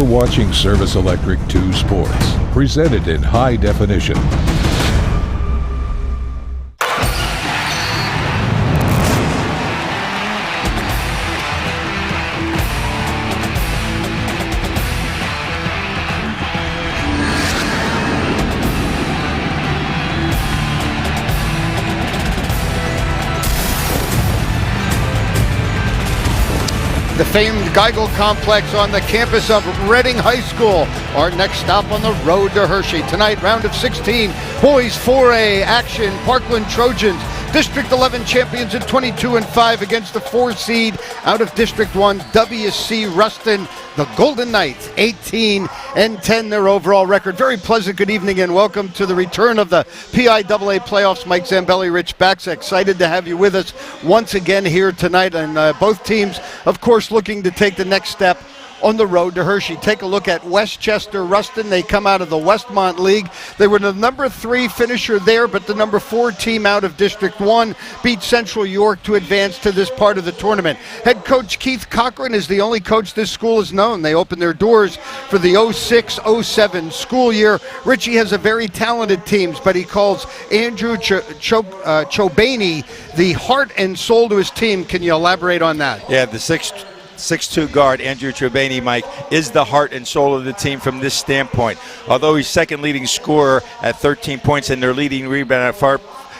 You're watching Service Electric 2 Sports, presented in high definition. The famed Geigel Complex on the campus of Reading High School. Our next stop on the road to Hershey. Tonight, round of 16, boys 4A action. Parkland Trojans, District 11 champions at 22-5 against the 4 seed out of District 1, WC Rustin. The Golden Knights, 18-10, their overall record. Very pleasant good evening and welcome to the return of the PIAA playoffs. Mike Zambelli, Rich Bax, excited to have you with us once again here tonight. And both teams, of course, looking to take the next step on the road to Hershey. Take a look at Westchester Rustin. They come out of the Westmont League. They were the number 3 finisher there, but the number 4 team out of District 1 beat Central York to advance to this part of the tournament. Head coach Keith Cochran is the only coach this school has known. They opened their doors for the 06-07 school year. Richie has a very talented team, but he calls Andrew Chobaney the heart and soul to his team. Can you elaborate on that? Yeah, the 6'2" guard, Andrew Trevani, Mike, is the heart and soul of the team from this standpoint. Although he's second leading scorer at 13 points and their leading rebound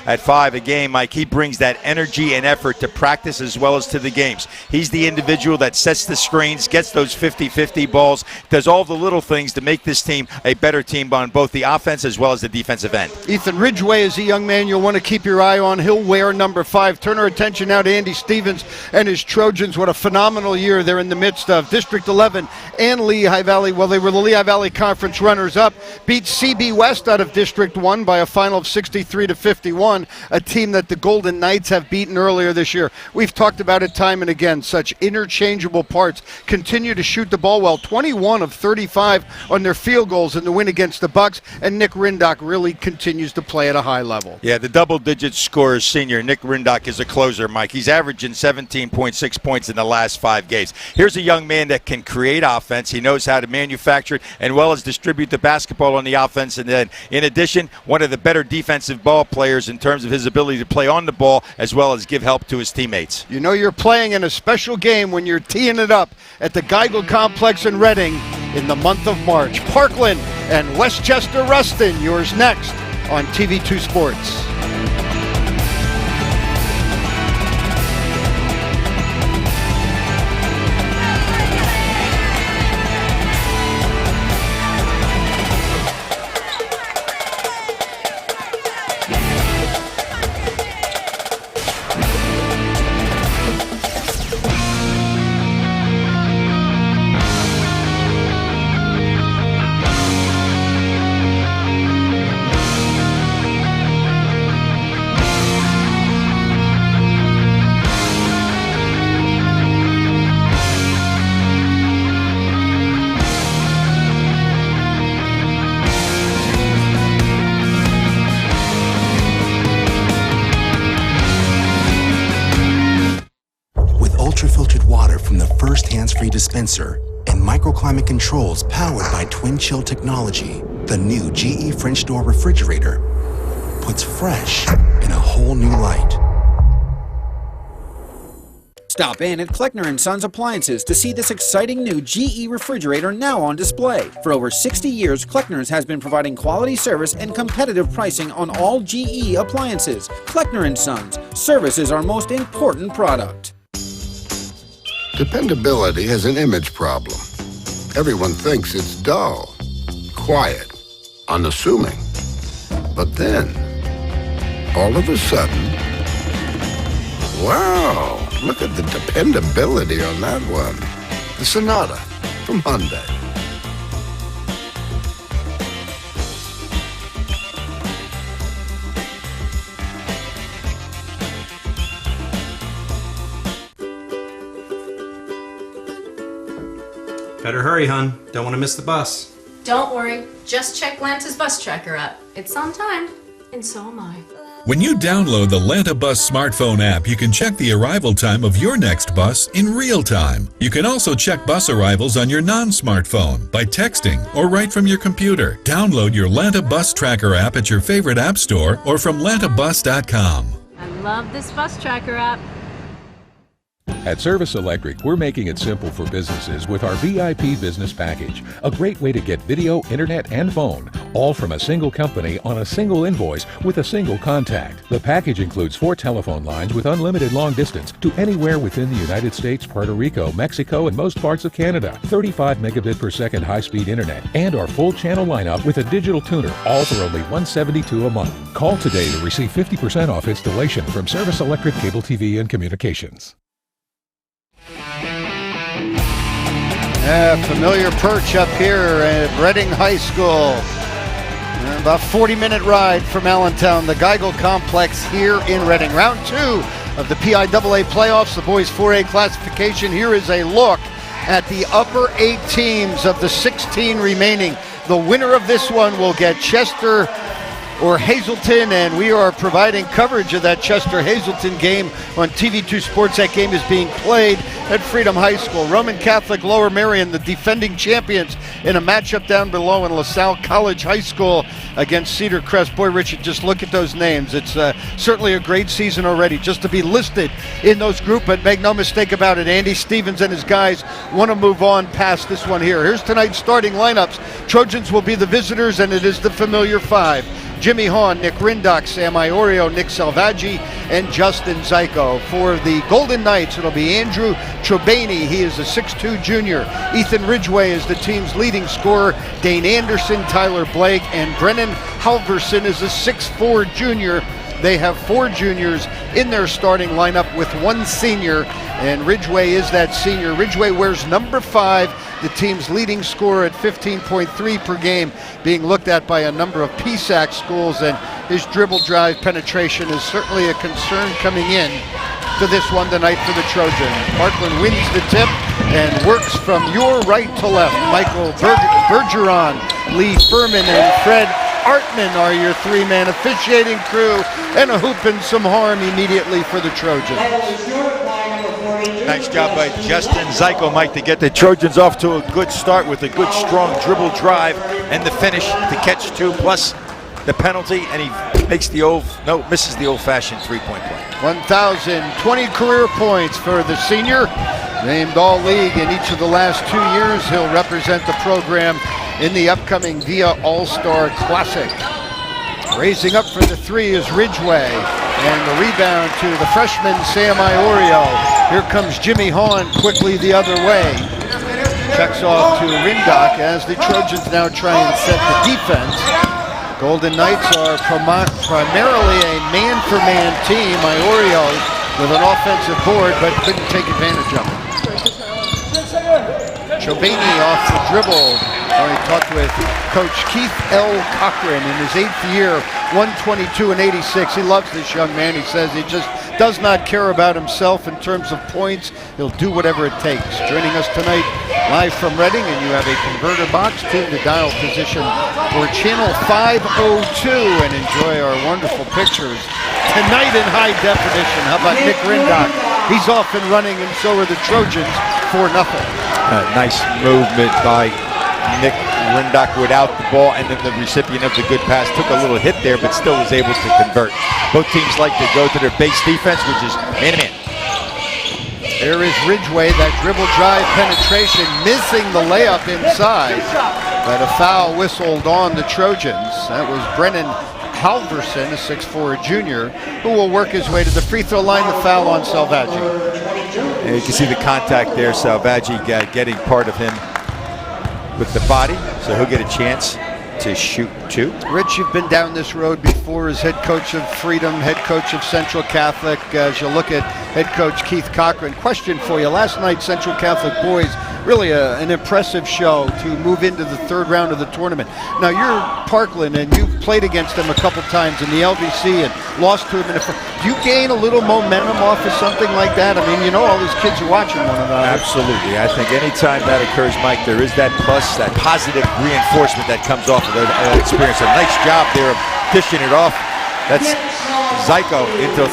at 5 a game, Mike, he brings that energy and effort to practice as well as to the games. He's the individual that sets the screens, gets those 50-50 balls, does all the little things to make this team a better team on both the offense as well as the defensive end. Ethan Ridgway is a young man you'll want to keep your eye on. He'll wear number 5. Turn our attention now to Andy Stevens and his Trojans. What a phenomenal year they're in the midst of. District 11 and Lehigh Valley, well, they were the Lehigh Valley Conference runners-up, beat CB West out of District 1 by a final of 63-51. A team that the Golden Knights have beaten earlier this year. We've talked about it time and again. Such interchangeable parts. Continue to shoot the ball well. 21 of 35 on their field goals in the win against the Bucks. And Nick Rindock really continues to play at a high level. Yeah, the double-digit scorer senior, Nick Rindock, is a closer, Mike. He's averaging 17.6 points in the last 5 games. Here's a young man that can create offense. He knows how to manufacture it and well as distribute the basketball on the offense. And then, in addition, one of the better defensive ball players in terms of his ability to play on the ball as well as give help to his teammates. You know you're playing in a special game when you're teeing it up at the Geigel Complex in Reading in the month of March. Parkland and Westchester Rustin, yours next on TV2 Sports. Ultra-filtered water from the first hands-free dispenser and microclimate controls powered by Twin Chill technology, the new GE French door refrigerator puts fresh in a whole new light. Stop in at Kleckner & Sons Appliances to see this exciting new GE refrigerator now on display. For over 60 years, Kleckner's has been providing quality service and competitive pricing on all GE appliances. Kleckner & Sons, service is our most important product. Dependability has an image problem. Everyone thinks it's dull, quiet, unassuming. But then, all of a sudden, wow! Look at the dependability on that one. The Sonata from Hyundai. Better hurry, hun. Don't want to miss the bus. Don't worry. Just check Lance's bus tracker app. It's on time, and so am I. When you download the Lanta Bus smartphone app, you can check the arrival time of your next bus in real time. You can also check bus arrivals on your non-smartphone by texting or right from your computer. Download your Lanta Bus Tracker app at your favorite app store or from lantabus.com. I love this bus tracker app. At Service Electric, we're making it simple for businesses with our VIP Business Package. A great way to get video, internet, and phone, all from a single company on a single invoice with a single contact. The package includes 4 telephone lines with unlimited long distance to anywhere within the United States, Puerto Rico, Mexico, and most parts of Canada. 35 megabit per second high-speed internet, and our full channel lineup with a digital tuner, all for only $172 a month. Call today to receive 50% off installation from Service Electric Cable TV and Communications. Familiar perch up here at Reading High School. About 40-minute ride from Allentown, the Geigel Complex here in Reading. Round 2 of the PIAA playoffs, the boys 4A classification. Here is a look at the upper 8 teams of the 16 remaining. The winner of this one will get Chester or Hazleton, and we are providing coverage of that Chester-Hazleton game on TV2 Sports. That game is being played at Freedom High School. Roman Catholic Lower Merion, the defending champions, in a matchup down below in LaSalle College High School against Cedar Crest. Boy, Richard, just look at those names. It's certainly a great season already just to be listed in those groups, but make no mistake about it, Andy Stevens and his guys want to move on past this one here. Here's tonight's starting lineups. Trojans will be the visitors, and it is the familiar 5. Jimmy Hahn, Nick Rindock, Sam Iorio, Nick Salvaggi, and Justin Zyko. For the Golden Knights, it'll be Andrew Trobani. He is a 6'2 junior. Ethan Ridgway is the team's leading scorer. Dane Anderson, Tyler Blake, and Brennan Halverson is a 6'4 junior. They have 4 juniors in their starting lineup with 1 senior, and Ridgway is that senior. Ridgway wears number 5, the team's leading scorer at 15.3 per game, being looked at by a number of PSAC schools, and his dribble drive penetration is certainly a concern coming in to this one tonight for the Trojans. Parkland wins the tip and works from your right to left. Michael Bergeron, Lee Furman, and Fred Artman are your 3-man officiating crew, and a hoop and some harm immediately for the Trojans. Nice job by Justin Zyko, Mike, to get the Trojans off to a good start with a good, strong dribble drive and the finish to catch 2 plus the penalty, and he makes misses the old-fashioned 3-point play. 1,020 career points for the senior, named All-League in each of the last 2 years. He'll represent the program in the upcoming VIA All-Star Classic. Raising up for the 3 is Ridgway, and the rebound to the freshman Sam Iorio. Here comes Jimmy Hahn quickly the other way. Checks off to Rindock as the Trojans now try and set the defense. Golden Knights are primarily a man-for-man team. Iorio with an offensive board, but couldn't take advantage of it. Chobani off the dribble. He talked with Coach Keith L. Cochran in his 8th year, 122 and 86. He loves this young man. He says he just does not care about himself in terms of points. He'll do whatever it takes. Joining us tonight live from Reading, and you have a converter box tuned to dial position for channel 502, and enjoy our wonderful pictures tonight in high definition. How about Nick Rindock? He's off and running, and so are the Trojans, 4-0. Nice movement by Nick Rindock without the ball, and then the recipient of the good pass took a little hit there, but still was able to convert. Both teams like to go to their base defense, which is man-to-man. There is Ridgway, that dribble drive penetration, missing the layup inside, but a foul whistled on the Trojans. That was Brennan Halverson, a 6'4 junior, who will work his way to the free throw line. The foul on Salvaggi. And you can see the contact there. Salvaggi getting part of him with the body, so he'll get a chance to shoot 2. Rich, you've been down this road before as head coach of Freedom, head coach of Central Catholic. As you look at head coach Keith Cochran, question for you. Last night, Central Catholic boys, really an impressive show to move into the 3rd round of the tournament. Now, you're Parkland, and you've played against them a couple times in the LVC and lost to them. Do you gain a little momentum off of something like that? I mean, you know all these kids are watching one another. Absolutely. I think anytime that occurs, Mike, there is that plus, that positive reinforcement that comes off of that experience. A nice job there of dishing it off. That's Zyko into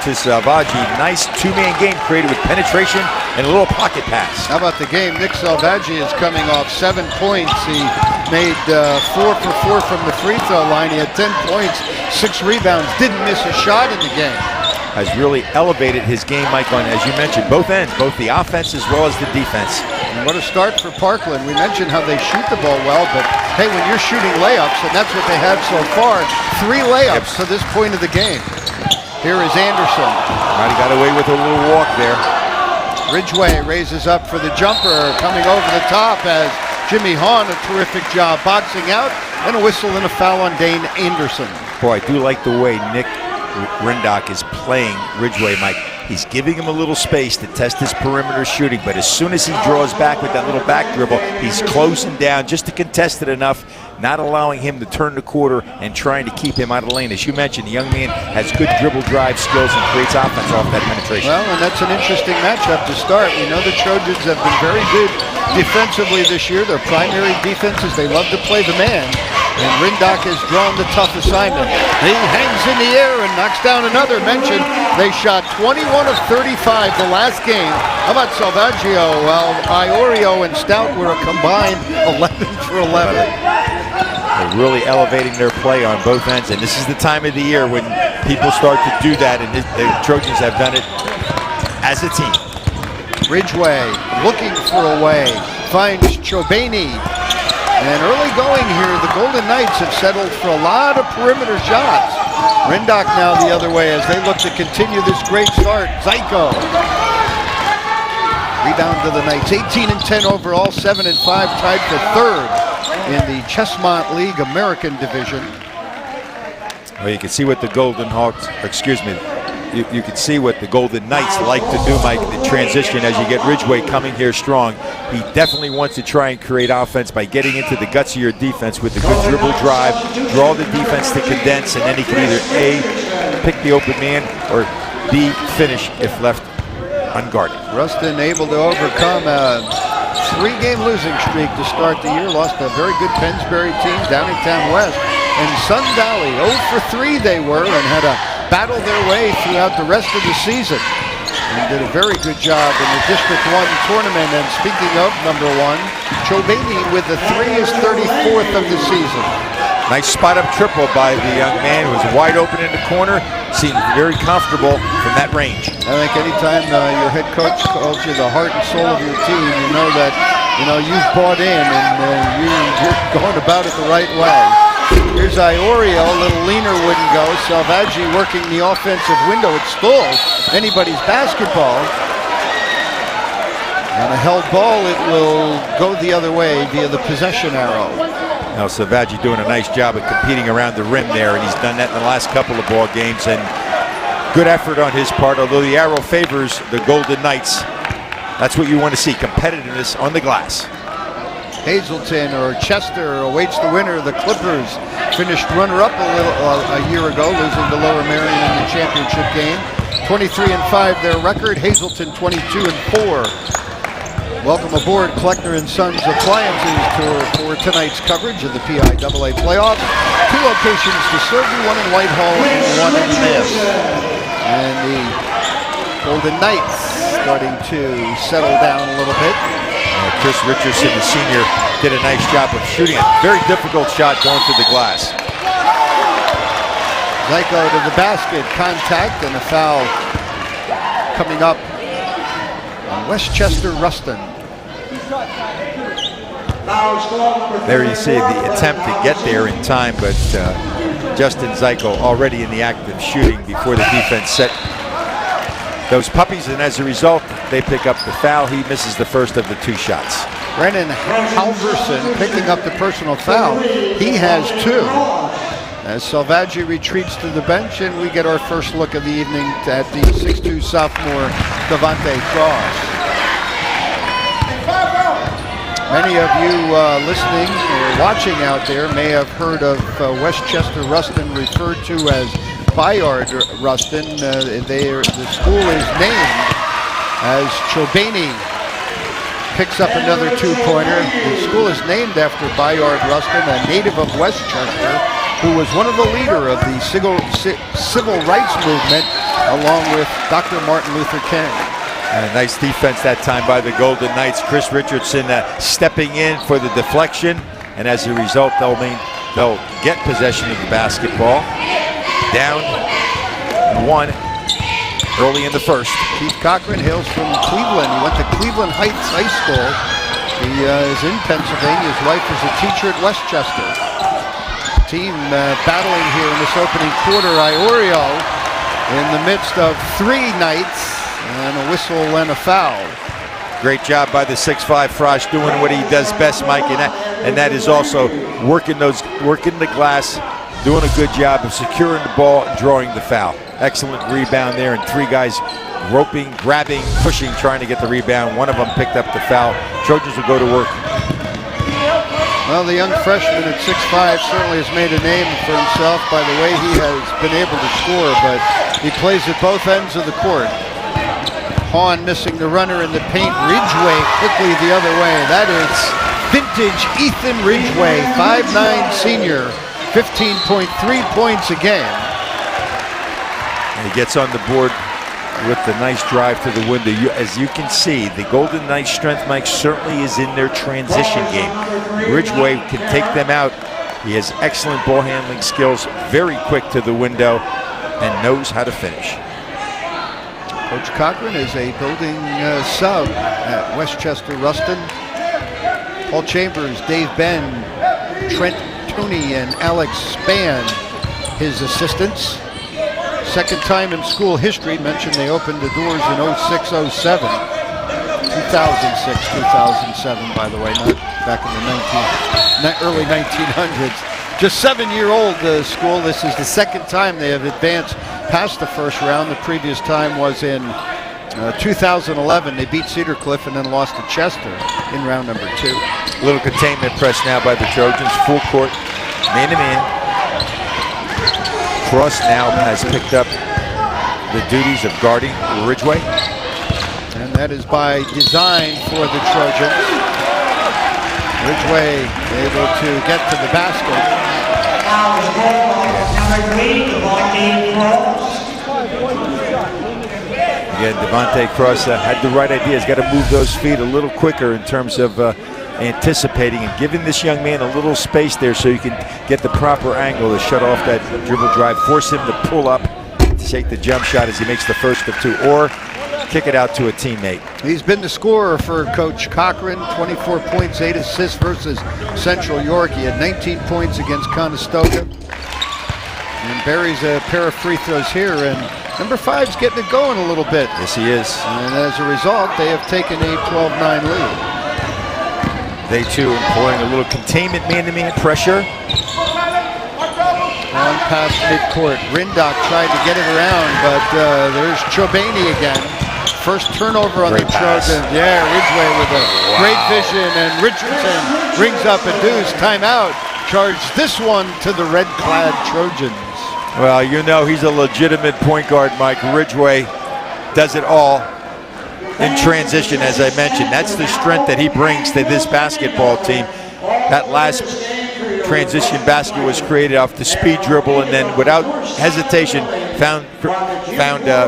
to Salvaggi. Nice two-man game created with penetration and a little pocket pass. How about the game? Nick Salvaggi is coming off 7 points. He made 4 for 4 from the free throw line. He had 10 points, 6 rebounds, didn't miss a shot in the game. Has really elevated his game, Mike, on, as you mentioned, both ends, both the offense as well as the defense. And what a start for Parkland. We mentioned how they shoot the ball well, but hey, when you're shooting layups, and that's what they had so far, 3 layups to this point of the game. Here is Anderson. Might have got away with a little walk there. Ridgway raises up for the jumper, coming over the top as Jimmy Hahn, a terrific job boxing out, and a whistle and a foul on Dane Anderson. Boy, I do like the way Nick Rindock is playing Ridgway, Mike. He's giving him a little space to test his perimeter shooting, but as soon as he draws back with that little back dribble, he's closing down just to contest it enough, not allowing him to turn the quarter and trying to keep him out of the lane. As you mentioned, the young man has good dribble drive skills and creates offense off that penetration. Well, and that's an interesting matchup to start. We know the Trojans have been very good defensively this year. Their primary defense is they love to play the man. And Rindock has drawn the tough assignment. He hangs in the air and knocks down another. Mentioned they shot 21 of 35 the last game. How about Salvaggio? Well, Iorio and Stout were a combined 11 for 11. They're really elevating their play on both ends, and this is the time of the year when people start to do that, and the Trojans have done it as a team. Ridgway looking for a way, finds Chobani. And early going here, the Golden Knights have settled for a lot of perimeter shots. Rindock now the other way as they look to continue this great start. Zyko. Rebound to the Knights. 18 and 10 overall, 7 and 5, tied for third in the Chessmont League American Division. Well, you can see what the Golden Hawks, excuse me, you can see what the Golden Knights like to do, Mike, the transition as you get Ridgway coming here strong. He definitely wants to try and create offense by getting into the guts of your defense with a good dribble drive, draw the defense to condense, and then he can either A, pick the open man, or B, finish if left unguarded. Rustin able to overcome a 3-game losing streak to start the year. Lost a very good Pennsbury team, Downingtown West. And Sun Valley, 0 for 3 they were, and had to battle their way throughout the rest of the season. And did a very good job in the District 1 tournament. And speaking of number 1, Chobani with the 3 is 34th of the season. Nice spot-up triple by the young man who was wide open in the corner. Seemed very comfortable from that range. I think anytime your head coach calls you the heart and soul of your team, you know that you've bought in and you're going about it the right way. Here's Iorio, a little leaner wouldn't go. Salvaggi working the offensive window. It's still anybody's basketball. On a held ball, it will go the other way via the possession arrow. Now Salvaggi doing a nice job of competing around the rim there, and he's done that in the last couple of ball games. And good effort on his part, although the arrow favors the Golden Knights. That's what you want to see, competitiveness on the glass. Hazleton or Chester awaits the winner. The Clippers finished runner-up a year ago, losing to Lower Merion in the championship game. 23-5 their record. Hazleton 22-4. Welcome aboard Kleckner & Sons Appliances Tour for tonight's coverage of the PIAA playoffs. 2 locations to serve you, 1 in Whitehall and 1 in Mass. And the Golden Knights starting to settle down a little bit. Chris Richardson, the senior, did a nice job of shooting a very difficult shot going to the glass. Zyko to the basket, contact, and a foul coming up on Westchester Rustin. There you see the attempt to get there in time, but Justin Zyko already in the act of shooting before the defense set those puppies, and as a result, they pick up the foul. He misses the first of the 2 shots. Brennan Halverson picking up the personal foul. He has 2. As Salvaggi retreats to the bench, and we get our first look of the evening at the 6'2 sophomore Devontae Cross. Many of you listening or watching out there may have heard of Westchester Rustin, referred to as Bayard Rustin. The school is named as Chobani picks up another 2-pointer. The school is named after Bayard Rustin, a native of Westchester, who was one of the leader of the civil rights movement, along with Dr. Martin Luther King. Nice defense that time by the Golden Knights. Chris Richardson stepping in for the deflection, and as a result, they'll get possession of the basketball. Down 1 early in the first. Keith Cochran hails from Cleveland. He went to Cleveland Heights High School. He is in Pennsylvania. His wife is a teacher at Westchester. Team battling here in this opening quarter. Iorio in the midst of 3 Knights and a whistle and a foul. Great job by the 6'5" Frosch doing what he does best, Mike, and that is also working the glass, doing a good job of securing the ball and drawing the foul. Excellent rebound there, and 3 guys roping, grabbing, pushing, trying to get the rebound. One of them picked up the foul. Trojans will go to work. Well, the young freshman at 6'5" certainly has made a name for himself by the way he has been able to score, but he plays at both ends of the court. Hahn missing the runner in the paint. Ridgway quickly the other way. That is vintage Ethan Ridgway, 5'9" senior, 15.3 points a game. And he gets on the board with the nice drive to the window. As you can see, the Golden Knights' strength, Mike, certainly is in their transition game. Ridgway can take them out. He has excellent ball handling skills, very quick to the window, and knows how to finish. Coach Cochran is a building sub at Westchester Rustin. Paul Chambers, Dave Ben, Trent Tooney, and Alex Spann, his assistants. Second time in school history. Mentioned they opened the doors in 06-07. 2006-2007, by the way, not back in the early 1900s. Just 7-year-old school. This is the second time they have advanced past the first round. The previous time was in 2011. They beat Cedar Cliff and then lost to Chester in round number 2. Little containment press now by the Trojans. Full court, man-to-man. Cross now has picked up the duties of guarding Ridgway. And that is by design for the Trojans. Ridgway able to get to the basket. Again, Devontae Cross had the right idea. He's got to move those feet a little quicker in terms of anticipating and giving this young man a little space there so you can get the proper angle to shut off that dribble drive, force him to pull up, to take the jump shot as he makes the first of 2, or kick it out to a teammate. He's been the scorer for Coach Cochran, 24 points, 8 assists versus Central York. He had 19 points against Conestoga. And buries a pair of free throws here, and number 5's getting it going a little bit. Yes, he is. And as a result, they have taken a 12-9 lead. They too employing a little containment man-to-man pressure. On past midcourt. Rindock tried to get it around, but there's Chobani again. First turnover on the Trojans. Yeah, Ridgway with a great vision, and Richardson brings up a deuce. Timeout. Charged this one to the red-clad Trojans. Well, you know he's a legitimate point guard, Mike. Ridgway does it all in transition, as I mentioned. That's the strength that he brings to this basketball team. That last transition basket was created off the speed dribble, and then without hesitation found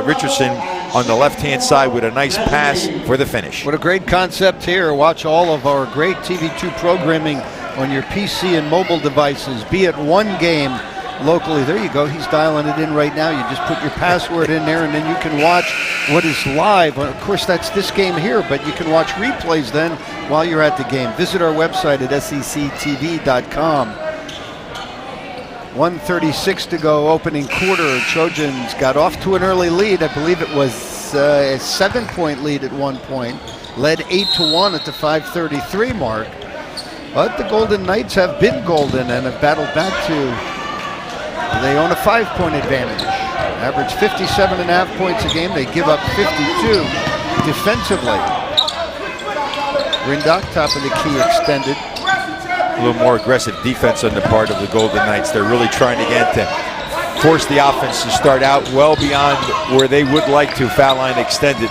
Richardson on the left-hand side with a nice pass for the finish. What a great concept here. Watch all of our great TV2 programming on your PC and mobile devices. Be it one game locally. There you go. He's dialing it in right now. You just put your password in there, and then you can watch what is live. Of course, that's this game here, but you can watch replays then while you're at the game. Visit our website at sectv.com. 1:36 to go, opening quarter. Trojans got off to an early lead. I believe it was a 7-point lead at one point. Led 8-1 at the 5:33 mark. But the Golden Knights have been golden and have battled back to... They own a 5-point advantage. Average 57.5 points a game. They give up 52 defensively. Rindock, top of the key, extended. A little more aggressive defense on the part of the Golden Knights. They're really trying to get to force the offense to start out well beyond where they would like to. Foul line extended.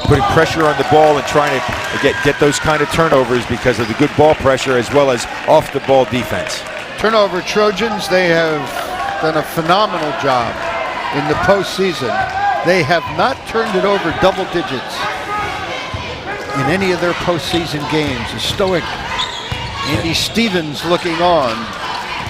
Putting pressure on the ball and trying to get those kind of turnovers because of the good ball pressure as well as off the ball defense. Turnover Trojans, they have done a phenomenal job in the postseason. They have not turned it over double digits in any of their postseason games. A stoic Andy Stevens looking on.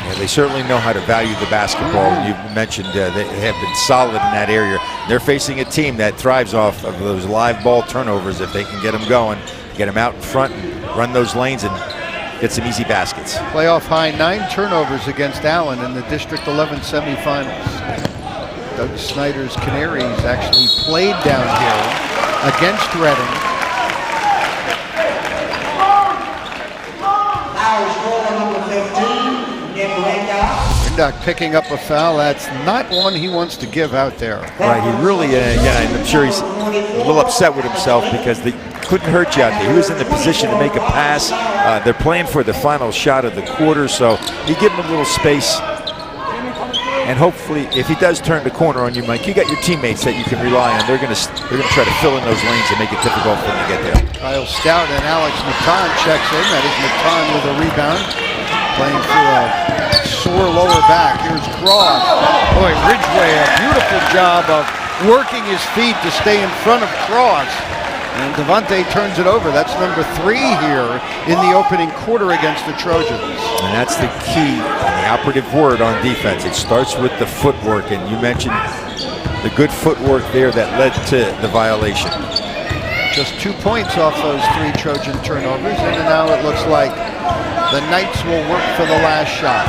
Yeah, they certainly know how to value the basketball. You mentioned they have been solid in that area. They're facing a team that thrives off of those live ball turnovers. If they can get them going, get them out in front and run those lanes and get some easy baskets. Playoff high 9 turnovers against Allen in the District 11 semifinals. Doug Snyder's Canaries actually played down here against Reading. Rindock picking up a foul. That's not one he wants to give out there. Right, he really, and I'm sure he's a little upset with himself because they couldn't hurt you out there. He was in the position to make a pass. They're playing for the final shot of the quarter, so you give him a little space. And hopefully, if he does turn the corner on you, Mike, you got your teammates that you can rely on. They're going to try to fill in those lanes and make it difficult for him to get there. Kyle Stout and Alex Natan checks in. That is Natan with a rebound. Playing through a sore lower back. Here's Cross. Boy, Ridgway, a beautiful job of working his feet to stay in front of Cross. And Devontae turns it over. That's number 3 here in the opening quarter against the Trojans. And that's the key, the operative word on defense. It starts with the footwork, and you mentioned the good footwork there that led to the violation. Just 2 points off those 3 Trojan turnovers, and now it looks like the Knights will work for the last shot.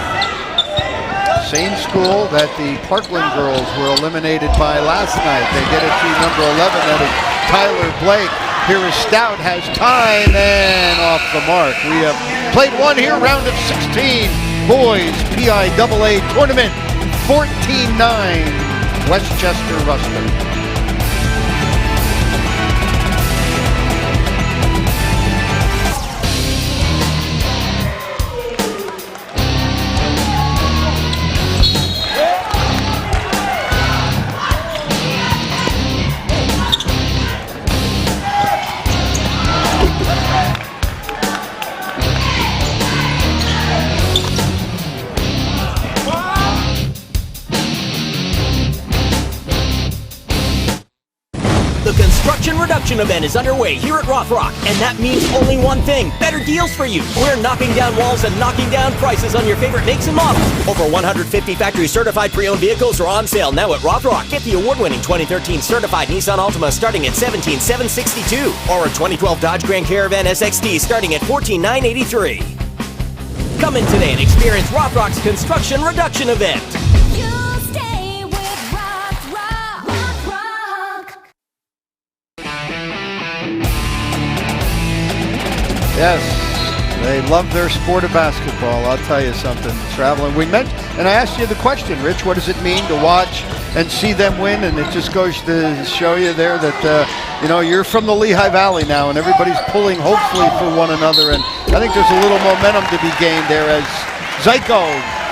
Same school that the Parkland girls were eliminated by last night. They get it to number 11, that is Tyler Blake. Here is Stout, has time, and off the mark. We have played one here, round of 16. Boys PIAA tournament, 14-9, Westchester Rustin. The construction reduction event is underway here at Rothrock, and that means only one thing: better deals for you. We're knocking down walls and knocking down prices on your favorite makes and models. Over 150 factory certified pre-owned vehicles are on sale now at Rothrock. Get the award-winning 2013 certified Nissan Altima starting at $17,762, or a 2012 Dodge Grand Caravan SXT starting at $14,983. Come in today and experience Rothrock's construction reduction event. Yes, they love their sport of basketball. I'll tell you something, traveling. We met, and I asked you the question, Rich, what does it mean to watch and see them win? And it just goes to show you there that, you're from the Lehigh Valley now, and everybody's pulling hopefully for one another. And I think there's a little momentum to be gained there as Zyko,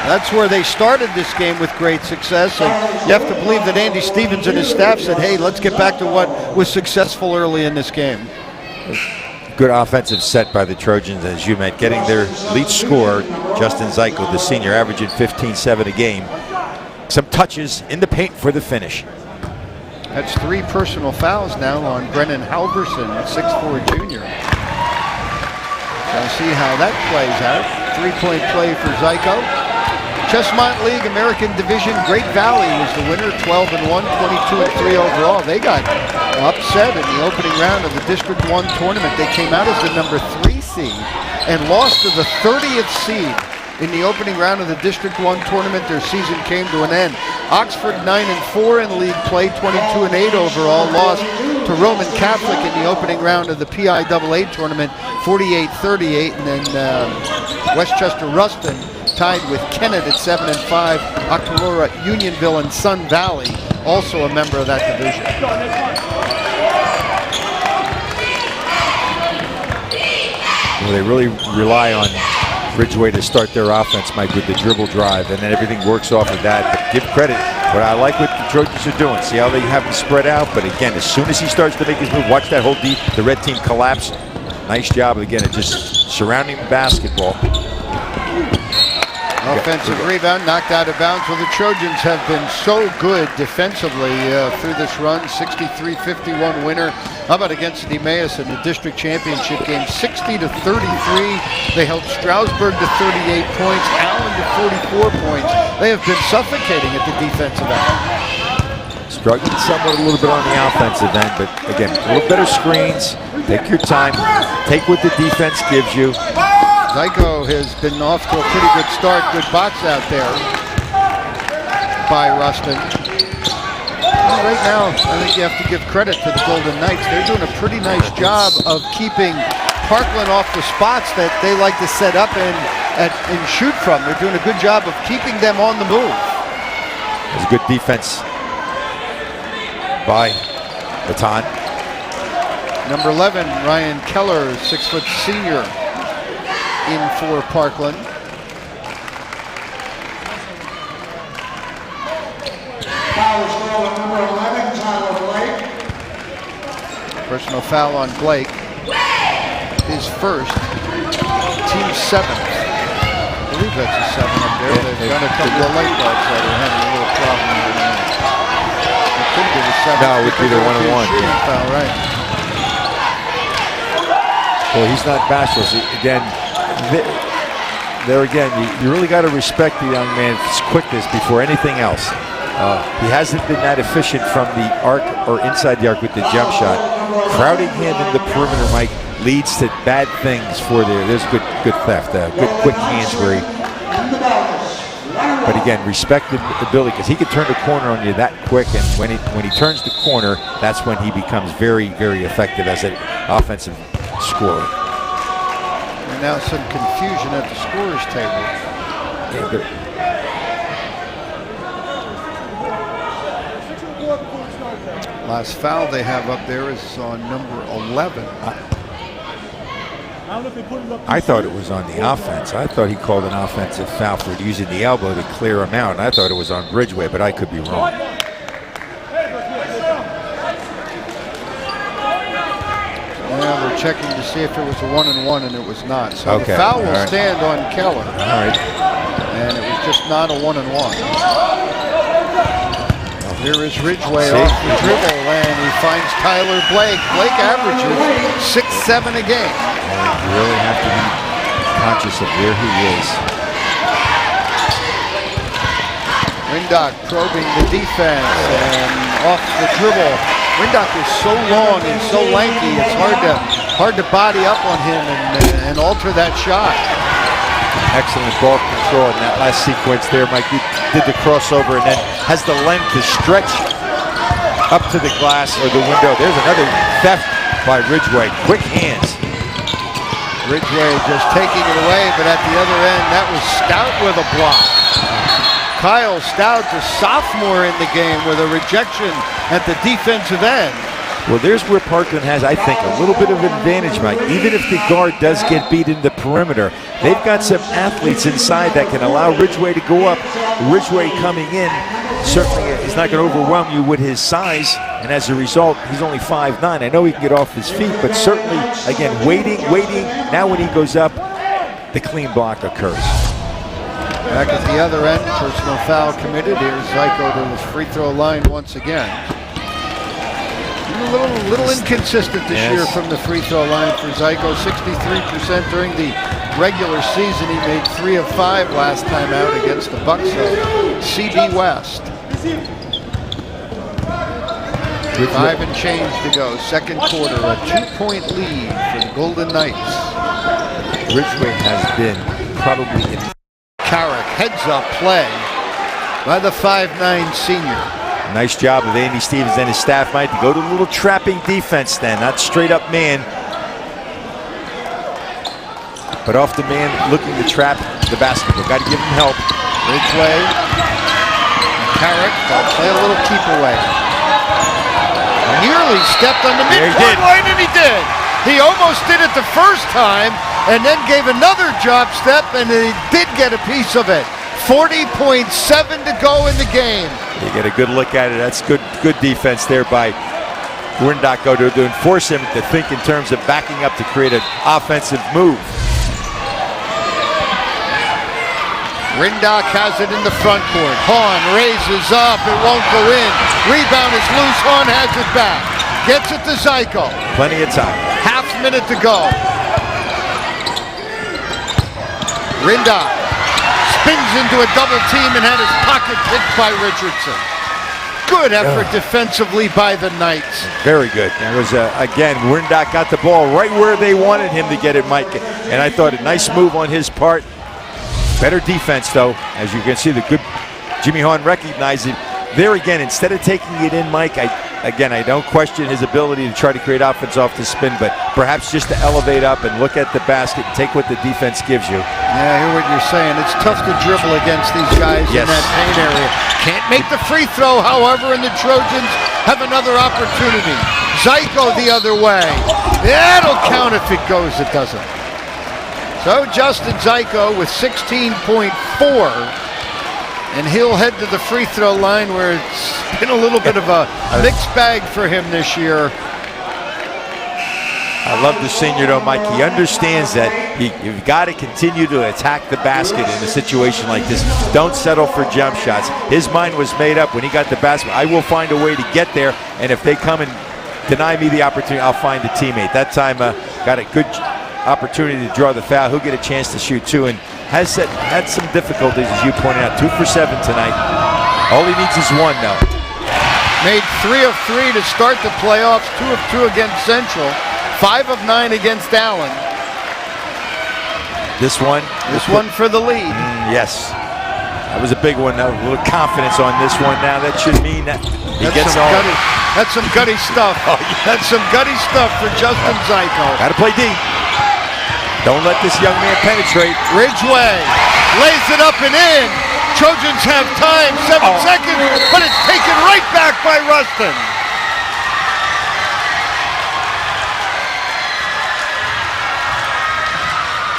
that's where they started this game with great success. And you have to believe that Andy Stevens and his staff said, hey, let's get back to what was successful early in this game. Good offensive set by the Trojans, as you meant, getting their lead scorer, Justin Zyko, the senior, averaging 15-7 a game. Some touches in the paint for the finish. That's 3 personal fouls now on Brennan Halverson, 6'4" junior. So see how that plays out. 3-point play for Zyko. Chessmont League American Division, Great Valley was the winner, 12-1, 22-3 overall. They got upset in the opening round of the District 1 tournament. They came out as the number 3 seed and lost to the 30th seed in the opening round of the District 1 tournament. Their season came to an end. Oxford 9-4 in league play, 22-8 overall, lost to Roman Catholic in the opening round of the PIAA tournament, 48-38, and then Westchester Rustin tied with Kennett at 7-5. Octorara, Unionville, and Sun Valley, also a member of that division. Well, they really rely on Ridgway to start their offense, Mike, with the dribble drive, and then everything works off of that. But give credit. What I like what the Trojans are doing. See how they have him spread out, but again, as soon as he starts to make his move, watch that whole the red team collapse. Nice job again of just surrounding the basketball. Offensive rebound, knocked out of bounds. Well, the Trojans have been so good defensively through this run. 63-51 winner. How about against Emmaus in the district championship game? 60-33. They held Stroudsburg to 38 points, Allen to 44 points. They have been suffocating at the defensive end. Struggling somewhat a little bit on the offensive end, but again, a little better screens. Take your time. Take what the defense gives you. Zyko has been off to a pretty good start. Good box out there by Rustin. Well, right now, I think you have to give credit to the Golden Knights. They're doing a pretty nice job of keeping Parkland off the spots that they like to set up and shoot from. They're doing a good job of keeping them on the move. It's a good defense by Baton. Number 11, Ryan Keller, 6-foot senior, in for Parkland. Foul is called on number 11, Tyler Blake. Personal foul on Blake. His first, team 7th. I believe that's a 7 up there. They've got a couple of light bulbs that are having a little problem with it. It could be the 7th. No, it would be the 1-on-1. Foul, right. Well, he's not bashful. Again, there again, you really got to respect the young man's quickness before anything else. He hasn't been that efficient from the arc or inside the arc with the jump shot. Crowding him in the perimeter, Mike, leads to bad things for there's good theft, good quick hands where he. But again, respect the ability because he could turn the corner on you that quick, and when he turns the corner, that's when he becomes very, very effective as an offensive scorer. And now some confusion at the scorer's table. Yeah, last foul they have up there is on number 11. I thought it was on the offense. I thought he called an offensive foul for using the elbow to clear him out, and I thought it was on Bridgeway, but I could be wrong. Yeah, we're checking to see if it was a 1-and-1, and it was not. So the foul will stand on Keller. All right. And it was just not a 1-and-1. Here is Ridgway off the dribble, and he finds Tyler Blake. Blake averages 6-7 a game. You really have to be conscious of where he is. Rindock probing the defense and off the dribble. Rindock is so long and so lanky, it's hard to body up on him and alter that shot. Excellent ball control in that last sequence there, Mike. He did the crossover and then has the length to stretch up to the glass or the window. There's another theft by Ridgway. Quick hands. Ridgway just taking it away, but at the other end, that was Stout with a block. Kyle Stout, the sophomore in the game, with a rejection at the defensive end. Well, there's where Parkland has, I think, a little bit of an advantage, Mike. Even if the guard does get beat in the perimeter, they've got some athletes inside that can allow Ridgway to go up. Ridgway coming in certainly is not going to overwhelm you with his size, and as a result, he's only 5'9". I know he can get off his feet, but certainly, again, waiting. Now when he goes up, the clean block occurs. Back at the other end, personal foul committed. Here's Zyko to the free throw line once again. A little inconsistent this year from the free throw line for Zyko. 63% during the regular season. He made 3 of 5 last time out against the Bucks of CB West. 5 and change to go. Second quarter, a 2-point lead for the Golden Knights. Ridgway has been probably in Carrick, heads up play by the 5'9" senior. Nice job of Andy Stevens and his staff, Mike, to go to a little trapping defense then, not straight up man. But off the man, looking to trap the basketball. Got to give him help. Ridgway, Carrick, they'll play a little keep away. Nearly stepped on the midcourt line, and he did. He almost did it the first time, and then gave another drop step, and he did get a piece of it. 40.7 to go in the game. You get a good look at it. That's good defense there by Windocko to enforce him to think in terms of backing up to create an offensive move. Rindock has it in the front court. Hahn raises up. It won't go in. Rebound is loose. Hahn has it back. Gets it to Zyko. Plenty of time. Half minute to go. Rindock spins into a double team and had his pocket picked by Richardson. Good effort defensively by the Knights. Very good. It was, again, Rindock got the ball right where they wanted him to get it, Mike. And I thought a nice move on his part. Better defense, though. As you can see, the good Jimmy Hahn recognized it. There again, instead of taking it in, Mike, I don't question his ability to try to create offense off the spin, but perhaps just to elevate up and look at the basket and take what the defense gives you. Yeah, I hear what you're saying. It's tough to dribble against these guys in that paint area. Can't make the free throw, however, and the Trojans have another opportunity. Zyko the other way. That'll count if it goes. It doesn't. So Justin Zyko with 16.4. And he'll head to the free throw line where it's been a little bit of a mixed bag for him this year. I love the senior, though, Mike. He understands that you've got to continue to attack the basket in a situation like this. Don't settle for jump shots. His mind was made up when he got the basket. I will find a way to get there, and if they come and deny me the opportunity, I'll find a teammate. That time, got a good opportunity to draw the foul. He'll get a chance to shoot, too, and had some difficulties, as you pointed out. 2 for 7 tonight. All he needs is one, though. Made 3 of 3 to start the playoffs. 2 of 2 against Central. 5 of 9 against Allen. This one for the lead. Yes. That was a big one, though. A little confidence on this one now. That should mean that he gets all. That's some gutty stuff. Oh, yeah. That's some gutty stuff for Justin Zyko. Got to play deep. Don't let this young man penetrate. Ridgeway lays it up and in. Trojans have time, 7 seconds, but it's taken right back by Rustin.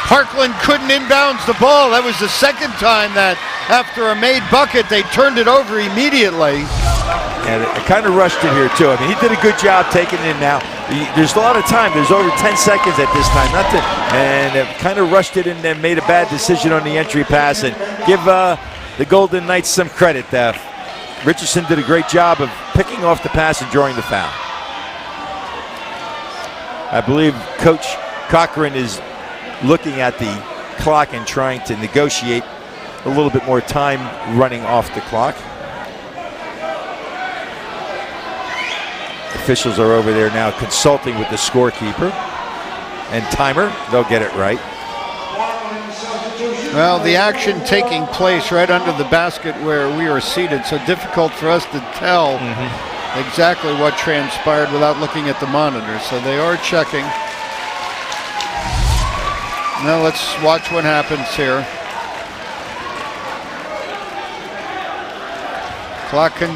Parkland couldn't inbounds the ball. That was the second time that after a made bucket, they turned it over immediately. And it kind of rushed it here, too. I mean, he did a good job taking it in now. There's a lot of time. There's over 10 seconds at this time. And it kind of rushed it and then made a bad decision on the entry pass. And give the Golden Knights some credit. Richardson did a great job of picking off the pass and drawing the foul. I believe Coach Cochran is looking at the clock and trying to negotiate a little bit more time running off the clock. Officials are over there now consulting with the scorekeeper and timer. They'll get it right. Well, the action taking place right under the basket where we are seated, so difficult for us to tell exactly what transpired without looking at the monitor. So they are checking. Now let's watch what happens here. Clock can.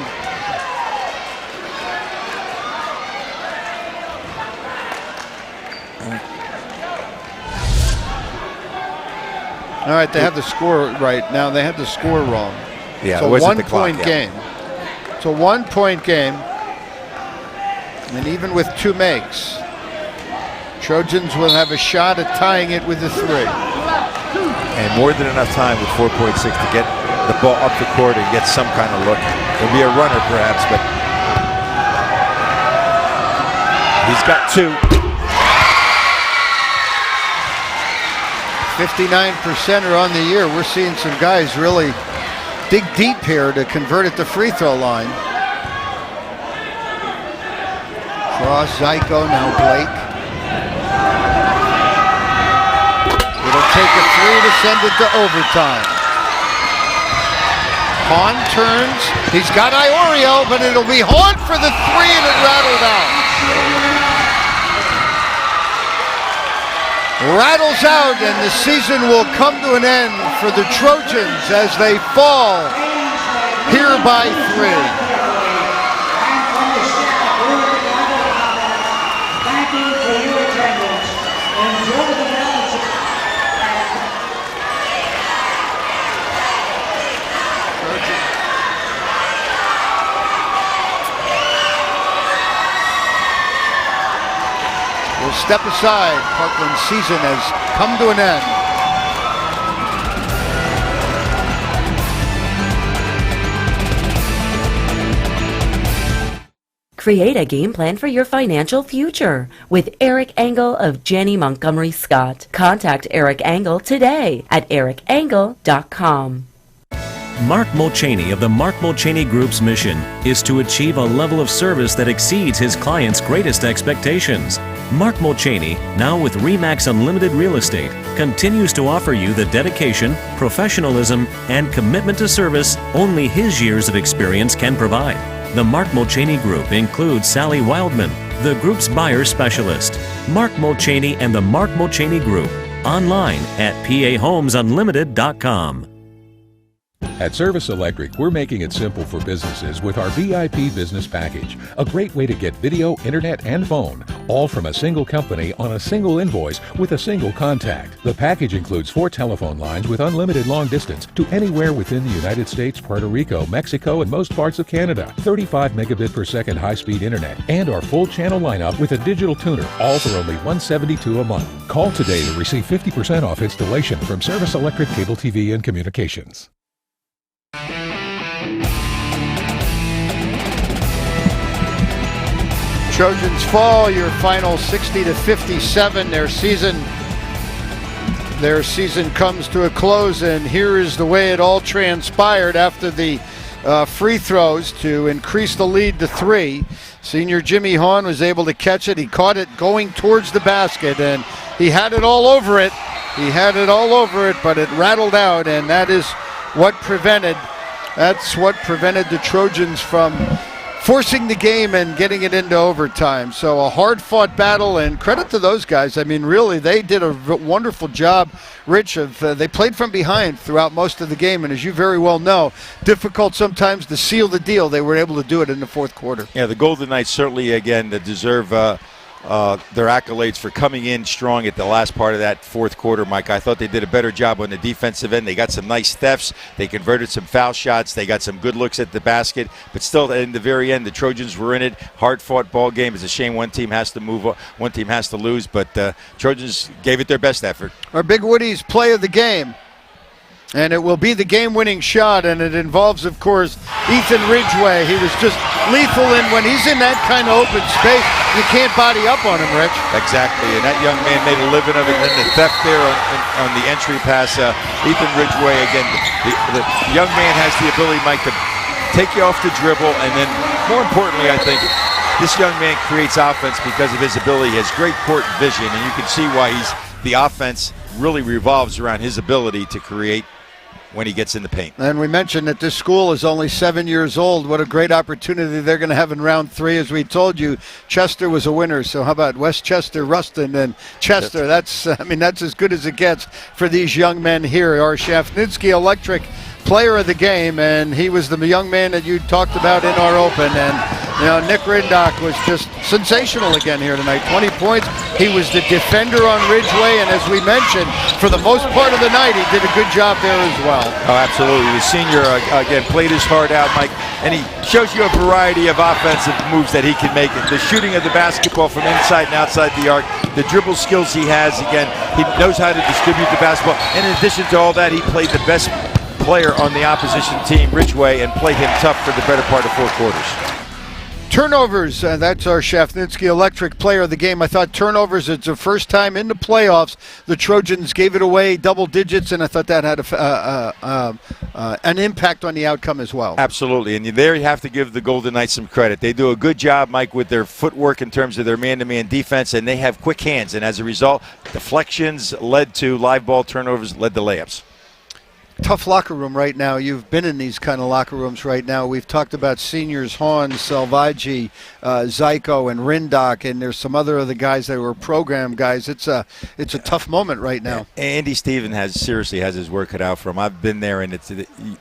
All right, they have the score right now. They had the score wrong. Yeah, it's a 1 point game. It's a 1 point game, and even with 2 makes, Trojans will have a shot at tying it with a 3. And more than enough time with 4.6 to get the ball up the court and get some kind of look. There'll be a runner perhaps, but he's got 2. 59% are on the year. We're seeing some guys really dig deep here to convert at the free throw line. Cross, Zyko, now Blake. It'll take a 3 to send it to overtime. Hahn turns. He's got Iorio, but it'll be Hahn for the 3 and it rattled out. Rattles out, and the season will come to an end for the Trojans as they fall here by 3. Thank you for your attendance. Enjoy the balance. We'll step aside. Parkland's season has come to an end. Create a game plan for your financial future with Eric Engel of Janney Montgomery Scott. Contact Eric Engel today at ericengel.com. Mark Mulchaney of the Mark Mulchaney Group's mission is to achieve a level of service that exceeds his clients' greatest expectations. Mark Mulchaney, now with RE/MAX Unlimited Real Estate, continues to offer you the dedication, professionalism, and commitment to service only his years of experience can provide. The Mark Mulchaney Group includes Sally Wildman, the group's buyer specialist. Mark Mulchaney and the Mark Mulchaney Group, online at pahomesunlimited.com. At Service Electric, we're making it simple for businesses with our VIP Business Package, a great way to get video, internet, and phone, all from a single company on a single invoice with a single contact. The package includes 4 telephone lines with unlimited long distance to anywhere within the United States, Puerto Rico, Mexico, and most parts of Canada, 35 megabit per second high-speed internet, and our full channel lineup with a digital tuner, all for only $172 a month. Call today to receive 50% off installation from Service Electric Cable TV and Communications. Trojans fall your final 60-57. Their season comes to a close, and here is the way it all transpired after the free throws to increase the lead to 3. Senior Jimmy Hahn was able to catch it. He caught it going towards the basket, and he had it all over it. But it rattled out, and that's what prevented the Trojans from forcing the game and getting it into overtime. So a hard-fought battle, and credit to those guys. I mean, really, they did a wonderful job, Rich. They played from behind throughout most of the game, and as you very well know, difficult sometimes to seal the deal. They were able to do it in the fourth quarter. Yeah, the Golden Knights certainly, again, deserve their accolades for coming in strong at the last part of that fourth quarter, Mike. I thought they did a better job on the defensive end. They got some nice thefts. They converted some foul shots. They got some good looks at the basket. But still, in the very end, the Trojans were in it. Hard-fought ball game. It's a shame one team has to move, one team has to lose. But Trojans gave it their best effort. Our Big Woody's play of the game. And it will be the game-winning shot, and it involves, of course, Ethan Ridgway. He was just lethal, and when he's in that kind of open space, you can't body up on him, Rich. Exactly, and that young man made a living of it. And then the theft there on the entry pass, Ethan Ridgway, again, the young man has the ability, Mike, to take you off the dribble, and then, more importantly, I think, this young man creates offense because of his ability. He has great court vision, and you can see why the offense really revolves around his ability to create when he gets in the paint. And we mentioned that this school is only 7 years old. What a great opportunity they're going to have in round 3. As we told you, Chester was a winner. So how about Westchester, Rustin, and Chester? That's as good as it gets for these young men here. Our Shafnitsky Electric player of the game, and he was the young man that you talked about in our open. And Nick Rindock was just sensational again here tonight. 20 points. He was the defender on Ridgway, and as we mentioned, for the most part of the night, he did a good job there as well. Oh, absolutely. The senior, again, played his heart out, Mike, and he shows you a variety of offensive moves that he can make. The shooting of the basketball from inside and outside the arc, the dribble skills he has, again, he knows how to distribute the basketball. And in addition to all that, he played the best player on the opposition team, Ridgway, and played him tough for the better part of 4 quarters. Turnovers, that's our Shafnitsky Electric player of the game. I thought turnovers, it's the first time in the playoffs the Trojans gave it away double digits, and I thought that had an impact on the outcome as well. Absolutely, and there you have to give the Golden Knights some credit. They do a good job, Mike, with their footwork in terms of their man-to-man defense, and they have quick hands, and as a result, deflections led to live ball turnovers, led to layups. Tough locker room right now. You've been in these kind of locker rooms right now. We've talked about seniors, Hahn, Salvaggi, Zyko, and Rindock, and there's some other of the guys that were program guys. It's a tough moment right now. Andy Stephen seriously has his work cut out for him. I've been there, and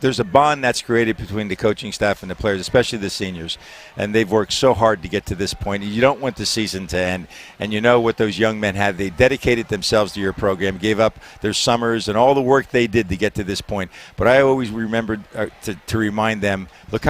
there's a bond that's created between the coaching staff and the players, especially the seniors, and they've worked so hard to get to this point. You don't want the season to end, and you know what those young men have. They dedicated themselves to your program, gave up their summers and all the work they did to get to this point. point. But I always remember to remind them, look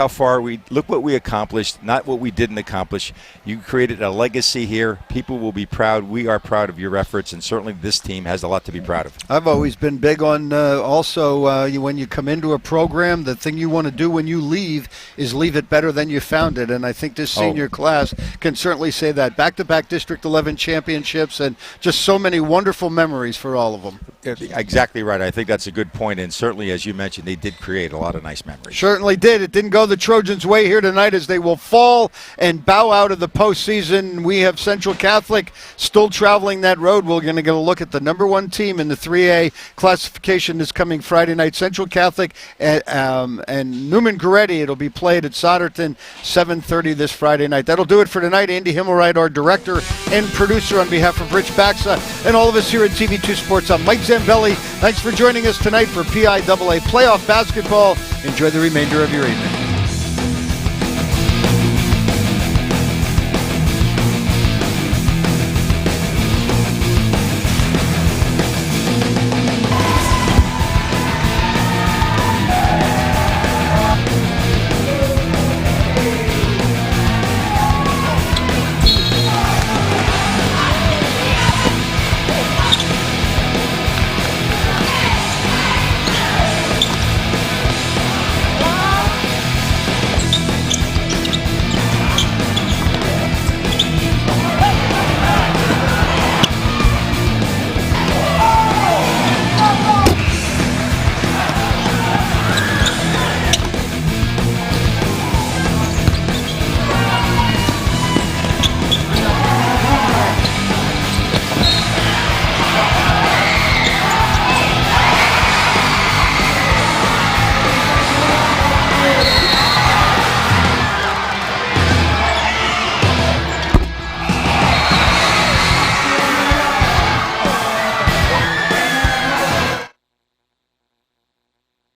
what we accomplished, not what we didn't accomplish. You created a legacy here. People will be proud. We are proud of your efforts, and certainly this team has a lot to be proud of. I've always been big on when you come into a program, the thing you want to do when you leave is leave it better than you found it. And I think this senior class can certainly say that. Back-to-back District 11 championships and just so many wonderful memories for all of them. Exactly right. I think that's a good point. And certainly, as you mentioned, they did create a lot of nice memories. Certainly did. It didn't go the Trojans' way here tonight as they will fall and bow out of the postseason. We have Central Catholic still traveling that road. We're going to get a look at the number one team in the 3A classification this coming Friday night. Central Catholic and Newman Goretti. It'll be played at Soderton, 7:30 this Friday night. That'll do it for tonight. Andy Himmelwright, our director and producer, on behalf of Rich Baxa and all of us here at TV2 Sports. I'm Mike Zambelli. Thanks for joining us tonight for PIAA playoff basketball. Enjoy the remainder of your evening.